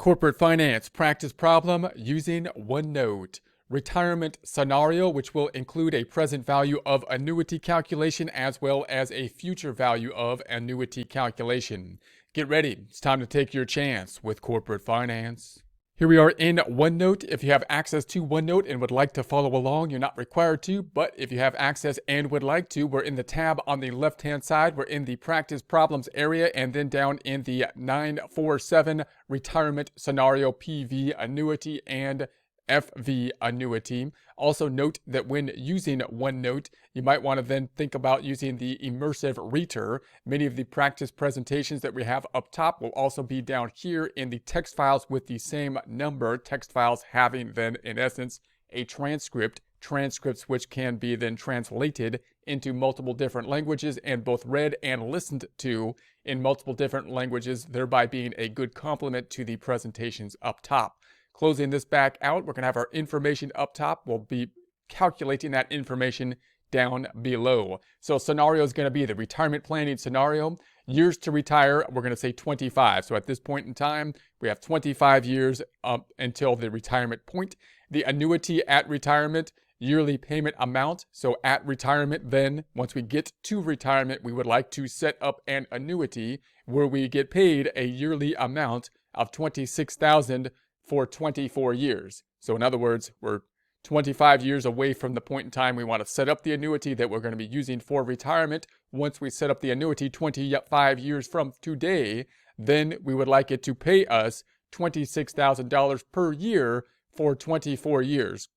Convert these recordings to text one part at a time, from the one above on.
Corporate finance practice problem using OneNote. Retirement scenario, which will include a present value of annuity calculation as well as a future value of annuity calculation. Get ready. It's time to take your chance with corporate finance. Here we are in OneNote. If you have access to OneNote and would like to follow along, you're not required to, but if you have access and would like to, we're in the tab on the left-hand side. We're in the practice problems area, and then down in the 947 retirement scenario PV annuity and FV annuity. Also note that when using OneNote, you might want to then think about using the Immersive Reader. Many of the practice presentations that we have up top will also be down here in the text files with the same number. Text files having then, in essence, a transcripts which can be then translated into multiple different languages and both read and listened to in multiple different languages, thereby being a good complement to the presentations up top. Closing this back out, we're going to have our information up top. We'll be calculating that information down below. So scenario is going to be the retirement planning scenario. Years to retire, we're going to say 25. So at this point in time, we have 25 years up until the retirement point. The annuity at retirement, yearly payment amount. So at retirement then, once we get to retirement, we would like to set up an annuity where we get paid a yearly amount of $26,000 for 24 years. So in other words, we're 25 years away from the point in time we want to set up the annuity that we're going to be using for retirement. Once we set up the annuity 25 years from today, then we would like it to pay us $26,000 per year for 24 years.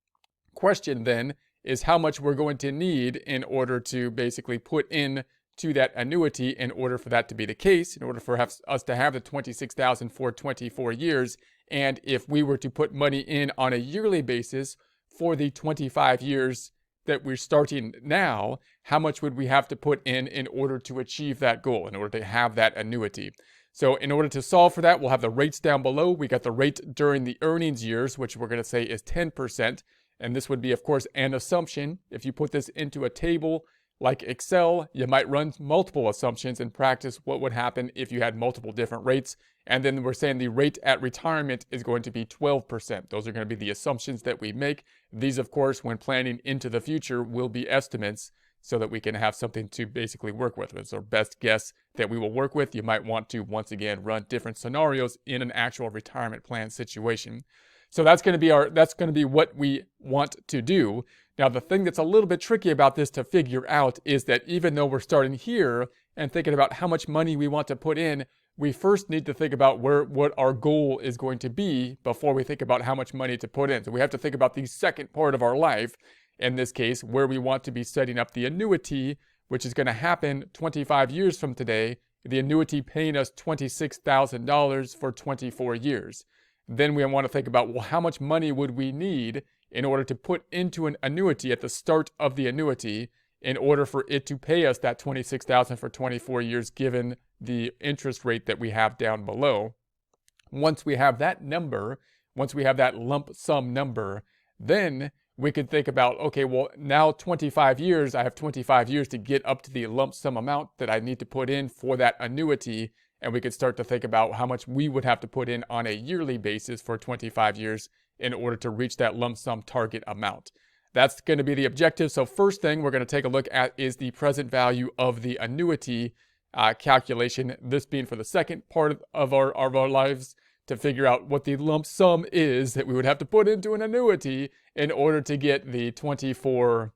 Question then is how much we're going to need in order to basically put in to that annuity in order for that to be the case, in order for us to have the $26,000 for 24 years. And if we were to put money in on a yearly basis for the 25 years that we're starting now, how much would we have to put in order to achieve that goal, in order to have that annuity? So in order to solve for that, we'll have the rates down below. We got the rate during the earnings years, which we're going to say is 10%. And this would be, of course, an assumption. If you put this into a table like Excel, you might run multiple assumptions and practice what would happen if you had multiple different rates. And then we're saying the rate at retirement is going to be 12%. Those are going to be the assumptions that we make. These, of course, when planning into the future, will be estimates so that we can have something to basically work with. It's our best guess that we will work with. You might want to, once again, run different scenarios in an actual retirement plan situation. So that's going to be what we want to do. Now, the thing that's a little bit tricky about this to figure out is that even though we're starting here and thinking about how much money we want to put in, we first need to think about what our goal is going to be before we think about how much money to put in. So we have to think about the second part of our life, in this case, where we want to be setting up the annuity, which is going to happen 25 years from today, the annuity paying us $26,000 for 24 years. Then we want to think about, well, how much money would we need in order to put into an annuity at the start of the annuity in order for it to pay us that $26,000 for 24 years, given the interest rate that we have down below. Once we have that number, once we have that lump sum number, then we could think about, okay, well, now 25 years, I have 25 years to get up to the lump sum amount that I need to put in for that annuity. And we could start to think about how much we would have to put in on a yearly basis for 25 years in order to reach that lump sum target amount. That's going to be the objective. So first thing we're going to take a look at is the present value of the annuity calculation, this being for the second part of our lives, to figure out what the lump sum is that we would have to put into an annuity in order to get the 24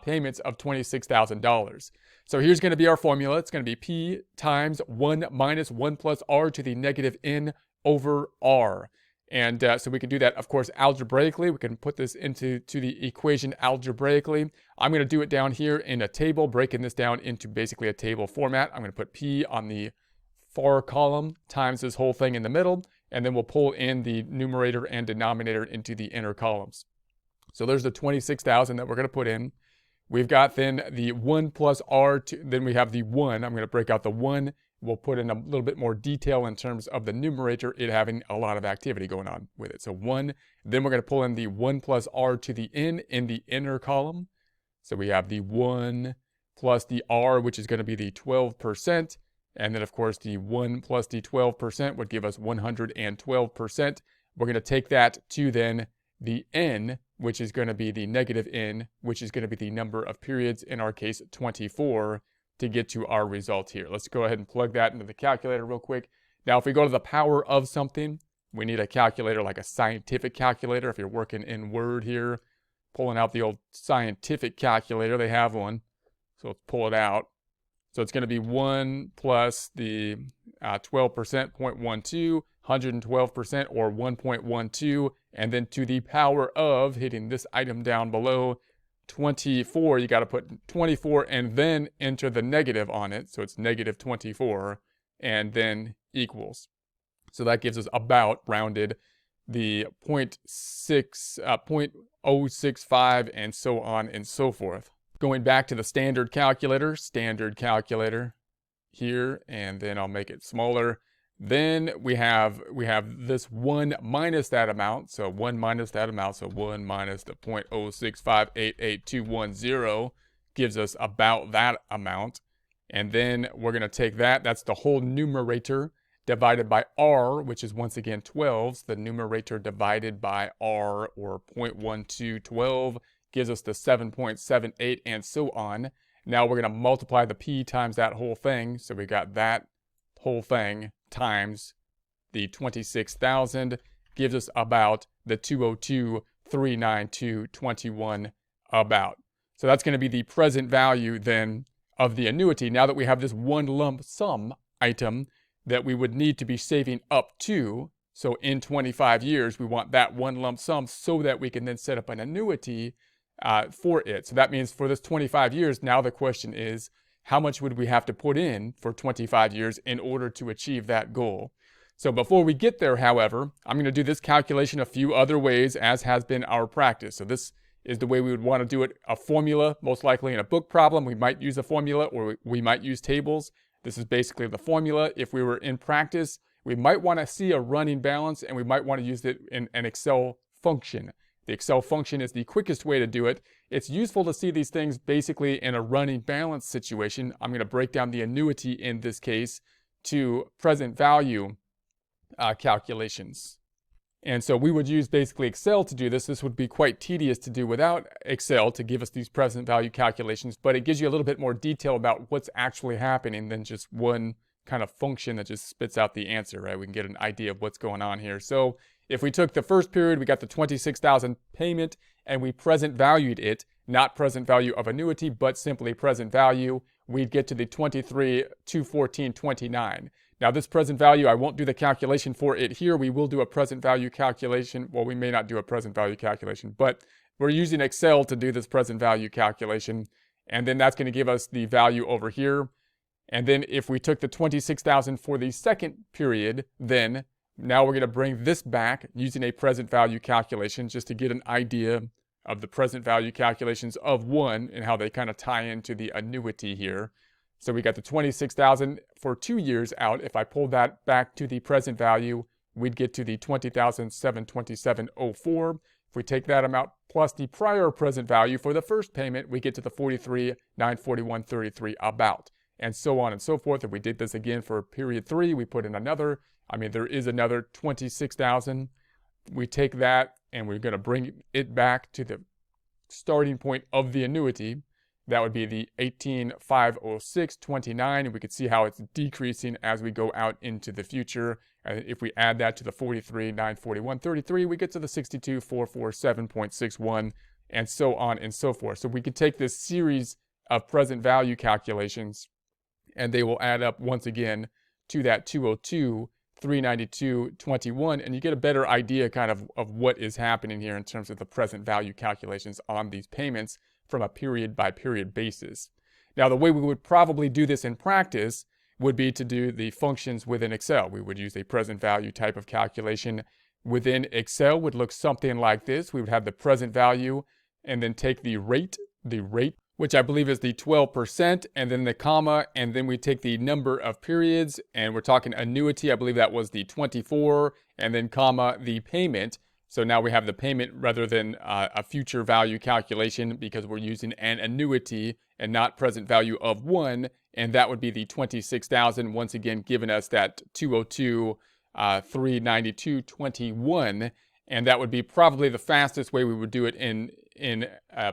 payments of $26,000. So here's going to be our formula. It's going to be P times 1 minus 1 plus R to the negative N over R. And so we can do that, of course, algebraically. We can put this into the equation algebraically. I'm going to do it down here in a table, breaking this down into basically a table format. I'm going to put P on the far column times this whole thing in the middle, and then we'll pull in the numerator and denominator into the inner columns. So there's the 26,000 that we're going to put in. We've got then the 1 plus R, then we have the 1. I'm going to break out the 1. We'll put in a little bit more detail in terms of the numerator, it having a lot of activity going on with it. So 1, then we're going to pull in the 1 plus R to the N in the inner column. So we have the 1 plus the R, which is going to be the 12%. And then, of course, the 1 plus the 12% would give us 112%. We're going to take that to then the n, which is going to be the negative n, which is going to be the number of periods, in our case 24, to get to our result here. Let's go ahead and plug that into the calculator real quick. Now, if we go to the power of something, we need a calculator like a scientific calculator. If you're working in Word here, pulling out the old scientific calculator, they have one. So let's pull it out. So it's going to be 1 plus the 12%, 0.12, 112%, or 1.12, and then to the power of, hitting this item down below, 24. You got to put 24 and then enter the negative on it. So it's negative 24, and then equals. So that gives us about, rounded, the 0.065, and so on and so forth. Going back to the standard calculator here, and then I'll make it smaller. Then we have this 1 minus that amount, so 1 minus that amount, so 1 minus the 0.065888210 gives us about that amount. And then we're going to take that's the whole numerator, divided by r, which is once again 12. So the numerator divided by r, or 0.1212, gives us the 7.78, and so on. Now we're going to multiply the p times that whole thing. So we got that whole thing times the 26,000, gives us about the 202,392.21 about. So that's going to be the present value then of the annuity, now that we have this one lump sum item that we would need to be saving up to. So in 25 years, we want that one lump sum so that we can then set up an annuity for it. So that means for this 25 years, now the question is, how much would we have to put in for 25 years in order to achieve that goal? So before we get there, however, I'm going to do this calculation a few other ways, as has been our practice. So this is the way we would want to do it. A formula, most likely in a book problem, we might use a formula, or we might use tables. This is basically the formula. If we were in practice, we might want to see a running balance, and we might want to use it in an Excel function. The Excel function is the quickest way to do it. It's useful to see these things basically in a running balance situation. I'm going to break down the annuity in this case to present value calculations. And so we would use basically Excel to do this. This would be quite tedious to do without Excel to give us these present value calculations, but it gives you a little bit more detail about what's actually happening than just one kind of function that just spits out the answer, right? We can get an idea of what's going on here. So if we took the first period, we got the 26,000 payment, and we present valued it, not present value of annuity, but simply present value, we'd get to the 23,214.29. Now this present value, I won't do the calculation for it here. We will do a present value calculation. Well, we may not do a present value calculation, but we're using Excel to do this present value calculation. And then that's going to give us the value over here. And then if we took the 26,000 for the second period, then now we're going to bring this back using a present value calculation just to get an idea of the present value calculations of one and how they kind of tie into the annuity here. So we got the 26,000 for 2 years out. If I pull that back to the present value, we'd get to the 20,727.04. If we take that amount plus the prior present value for the first payment, we get to the 43,941.33 about, and so on and so forth. If we did this again for period 3, we put in another, there is another 26,000. We take that and we're going to bring it back to the starting point of the annuity. That would be the 18,506.29, and we can see how it's decreasing as we go out into the future. And if we add that to the 43,941.33, we get to the 62,447.61, and so on and so forth. So we could take this series of present value calculations, and they will add up once again to that 202,392.21, and you get a better idea kind of what is happening here in terms of the present value calculations on these payments from a period by period basis. Now, the way we would probably do this in practice would be to do the functions within Excel. We would use a present value type of calculation within Excel. Would look something like this. We would have the present value and then take the rate, which I believe is the 12%, and then the comma, and then we take the number of periods, and we're talking annuity. I believe that was the 24, and then comma, the payment. So now we have the payment rather than a future value calculation because we're using an annuity and not present value of 1. And that would be the 26,000, once again giving us that 202, 392.21. And that would be probably the fastest way we would do it in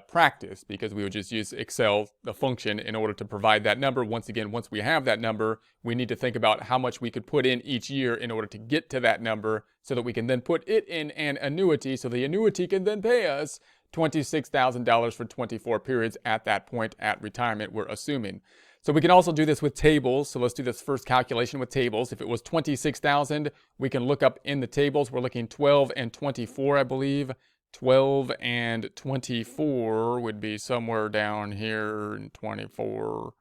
practice, because we would just use Excel, the function, in order to provide that number. Once again, once we have that number, we need to think about how much we could put in each year in order to get to that number so that we can then put it in an annuity, so the annuity can then pay us $26,000 for 24 periods at that point at retirement, we're assuming. So we can also do this with tables. So let's do this first calculation with tables. If it was 26,000, we can look up in the tables. We're looking 12 and 24, I believe. 12 and 24 would be somewhere down here, and 24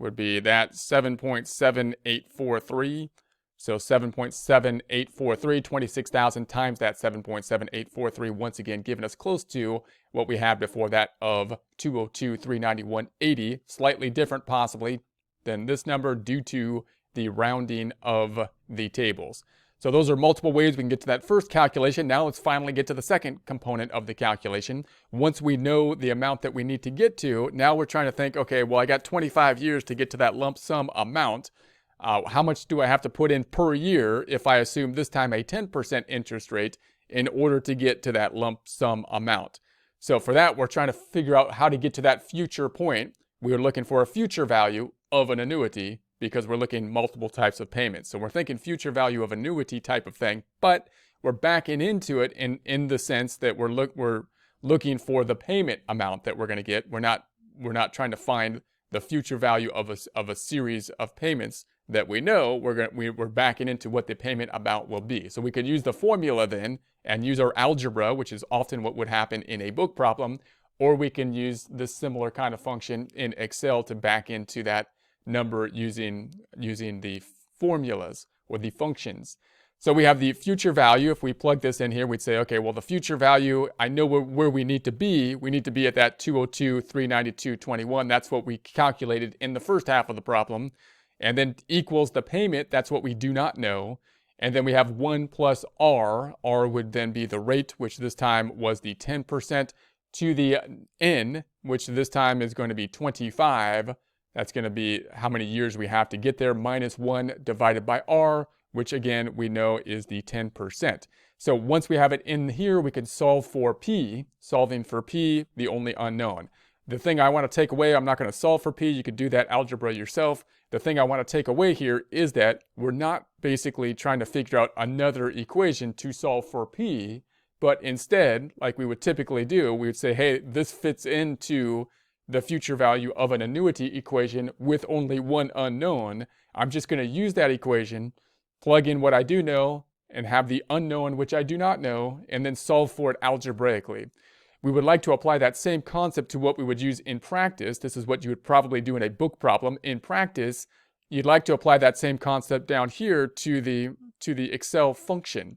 would be that 7.7843. So 7.7843, 26,000 times that 7.7843, once again giving us close to what we had before that of 202,391.80, slightly different possibly than this number due to the rounding of the tables. So those are multiple ways we can get to that first calculation. Now let's finally get to the second component of the calculation. Once we know the amount that we need to get to, now we're trying to think, okay, well, I got 25 years to get to that lump sum amount. How much do I have to put in per year if I assume this time a 10% interest rate in order to get to that lump sum amount? So for that, we're trying to figure out how to get to that future point. We're looking for a future value of an annuity because we're looking multiple types of payments. So we're thinking future value of annuity type of thing, but we're backing into it in the sense that we're looking for the payment amount that we're going to get. We're not trying to find the future value of a series of payments that we know. We're backing into what the payment amount will be. So we could use the formula then and use our algebra, which is often what would happen in a book problem, or we can use this similar kind of function in Excel to back into that number using the formulas or the functions. So we have the future value. If we plug this in here, we'd say, okay, well, the future value, I know where we need to be. We need to be at that 202, 392.21. That's what we calculated in the first half of the problem. And then equals the payment. That's what we do not know. And then we have 1 plus R. R would then be the rate, which this time was the 10%, to the N, which this time is going to be 25. That's going to be how many years we have to get there, minus 1 divided by R, which again we know is the 10%. So once we have it in here, we can solve for P, solving for P, the only unknown. The thing I want to take away, I'm not going to solve for P, you could do that algebra yourself. The thing I want to take away here is that we're not basically trying to figure out another equation to solve for P, but instead, like we would typically do, we would say, hey, this fits into the future value of an annuity equation with only one unknown. I'm just going to use that equation, plug in what I do know, and have the unknown which I do not know, and then solve for it algebraically. We would like to apply that same concept to what we would use in practice. This is what you would probably do in a book problem. In practice, you'd like to apply that same concept down here to the Excel function,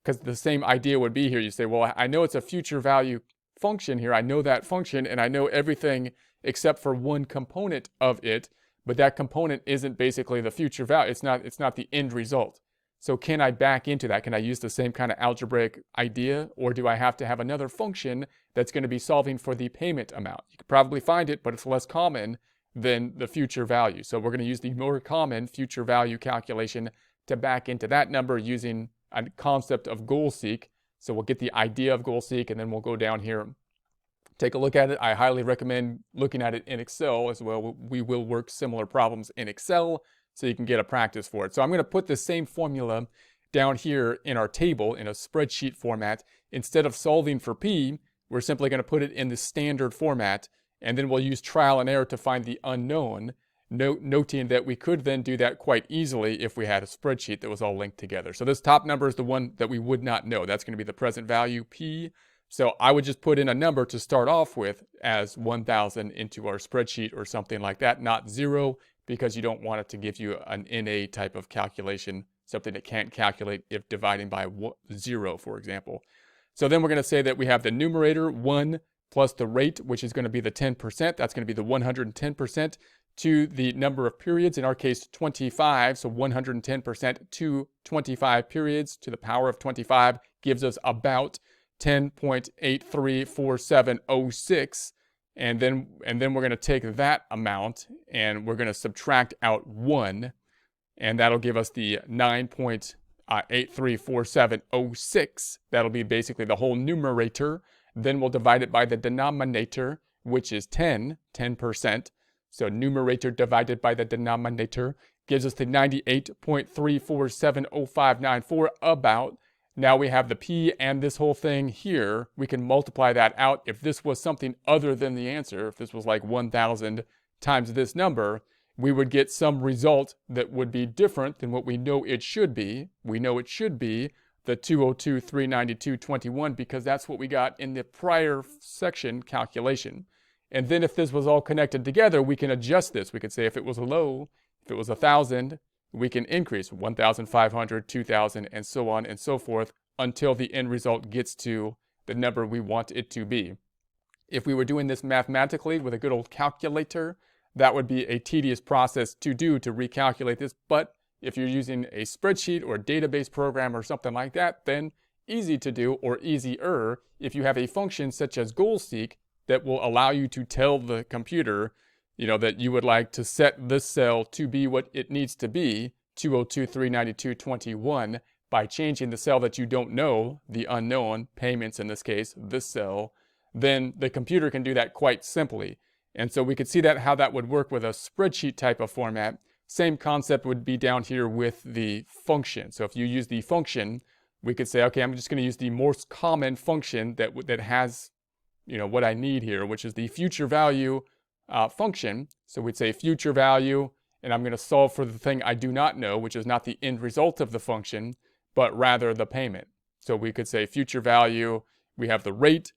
because the same idea would be here. You say, well, I know it's a future value function here. I know that function, and I know everything except for one component of it, but that component isn't basically the future value. It's not the end result. So can I back into that? Can I use the same kind of algebraic idea, or do I have to have another function that's going to be solving for the payment amount? You could probably find it, but it's less common than the future value. So we're going to use the more common future value calculation to back into that number using a concept of goal seek. So we'll get the idea of goal seek, and then we'll go down here, take a look at it. I highly recommend looking at it in Excel as well. We will work similar problems in Excel so you can get a practice for it. So I'm going to put the same formula down here in our table in a spreadsheet format. Instead of solving for P, we're simply going to put it in the standard format, and then we'll use trial and error to find the unknown, noting that we could then do that quite easily if we had a spreadsheet that was all linked together. So this top number is the one that we would not know. That's going to be the present value, P. So I would just put in a number to start off with as 1,000 into our spreadsheet or something like that, not 0, because you don't want it to give you an NA type of calculation, something that can't calculate if dividing by 0, for example. So then we're going to say that we have the numerator 1 plus the rate, which is going to be the 10%. That's going to be the 110%, to the number of periods, in our case 25, so 110% to 25 periods to the power of 25 gives us about 10.834706. And then we're going to take that amount and we're going to subtract out 1, and that'll give us the 9.834706. That'll be basically the whole numerator. Then we'll divide it by the denominator, which is 10%. So numerator divided by the denominator gives us the 98.3470594 about. Now we have the P and this whole thing here. We can multiply that out. If this was something other than the answer, if this was like 1,000 times this number, we would get some result that would be different than what we know it should be. We know it should be the 202,392.21 because that's what we got in the prior section calculation. And then if this was all connected together, we can adjust this. We could say if it was low, if it was 1,000, we can increase 1,500, 2,000, and so on and so forth until the end result gets to the number we want it to be. If we were doing this mathematically with a good old calculator, that would be a tedious process to do to recalculate this. But if you're using a spreadsheet or a database program or something like that, then easy to do, or easier if you have a function such as goalSeek that will allow you to tell the computer, that you would like to set this cell to be what it needs to be, 202,392.21, by changing the cell that you don't know, the unknown, payments in this case, this cell, then the computer can do that quite simply. And so we could see how that would work with a spreadsheet type of format. Same concept would be down here with the function. So if you use the function, we could say, okay, I'm just going to use the most common function that has what I need here, which is the future value function. So we'd say future value, and I'm going to solve for the thing I do not know, which is not the end result of the function, but rather the payment. So we could say future value, we have the rate,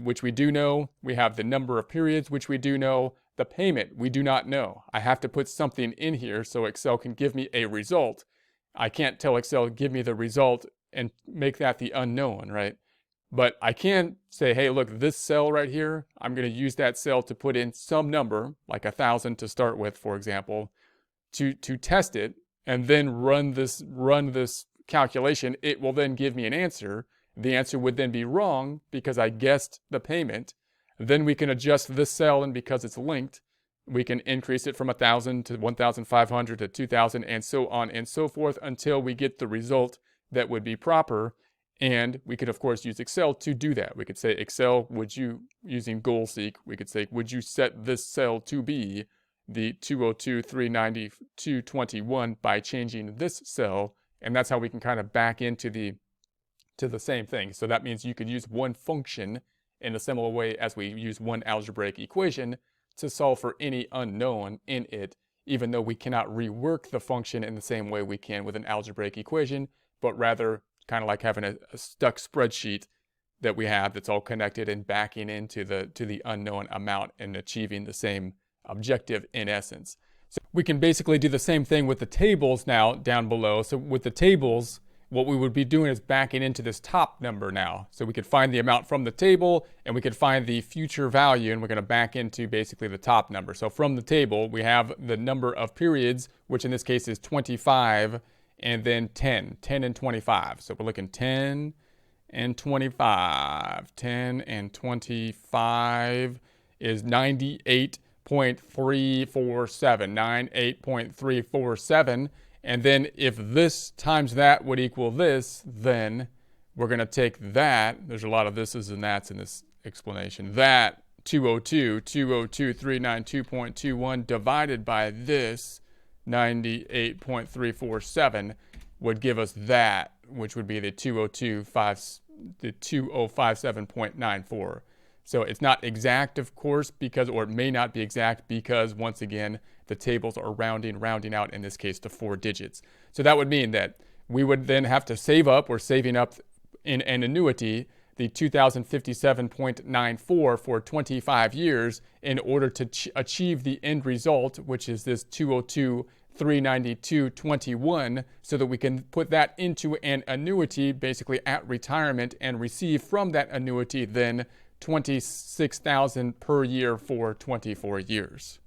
which we do know, we have the number of periods, which we do know, the payment we do not know. I have to put something in here so Excel can give me a result. I can't tell Excel give me the result and make that the unknown, right? But I can say, hey, look, this cell right here, I'm going to use that cell to put in some number, like 1,000 to start with, for example, to test it, and then run this calculation. It will then give me an answer. The answer would then be wrong because I guessed the payment. Then we can adjust this cell, and because it's linked, we can increase it from 1,000 to 1,500 to 2,000, and so on and so forth until we get the result that would be proper. And we could, of course, use Excel to do that. We could say, Excel, using goalSeek, we could say, would you set this cell to be the 202,392.21 by changing this cell? And that's how we can kind of back into the same thing. So that means you could use one function in a similar way as we use one algebraic equation to solve for any unknown in it, even though we cannot rework the function in the same way we can with an algebraic equation, but rather kind of like having a stuck spreadsheet that we have that's all connected and backing into the unknown amount and achieving the same objective in essence. So we can basically do the same thing with the tables now down below. So with the tables, what we would be doing is backing into this top number now. So we could find the amount from the table and we could find the future value, and we're going to back into basically the top number. So from the table, we have the number of periods, which in this case is 25, and then 10 and 25. So we're looking 10 and 25. 10 and 25 is 98.347. 98.347. And then if this times that would equal this, then we're going to take that. There's a lot of thises and that's in this explanation. That 202,392.21 divided by this 98.347 would give us that, which would be the 2057.94. So it's not exact, of course, or it may not be exact because, once again, the tables are rounding out, in this case, to 4 digits. So that would mean that we would then have to save up, or saving up in an annuity, the 2057.94 for 25 years in order to achieve the end result, which is this 202,392.21, so that we can put that into an annuity basically at retirement and receive from that annuity then $26,000 per year for 24 years.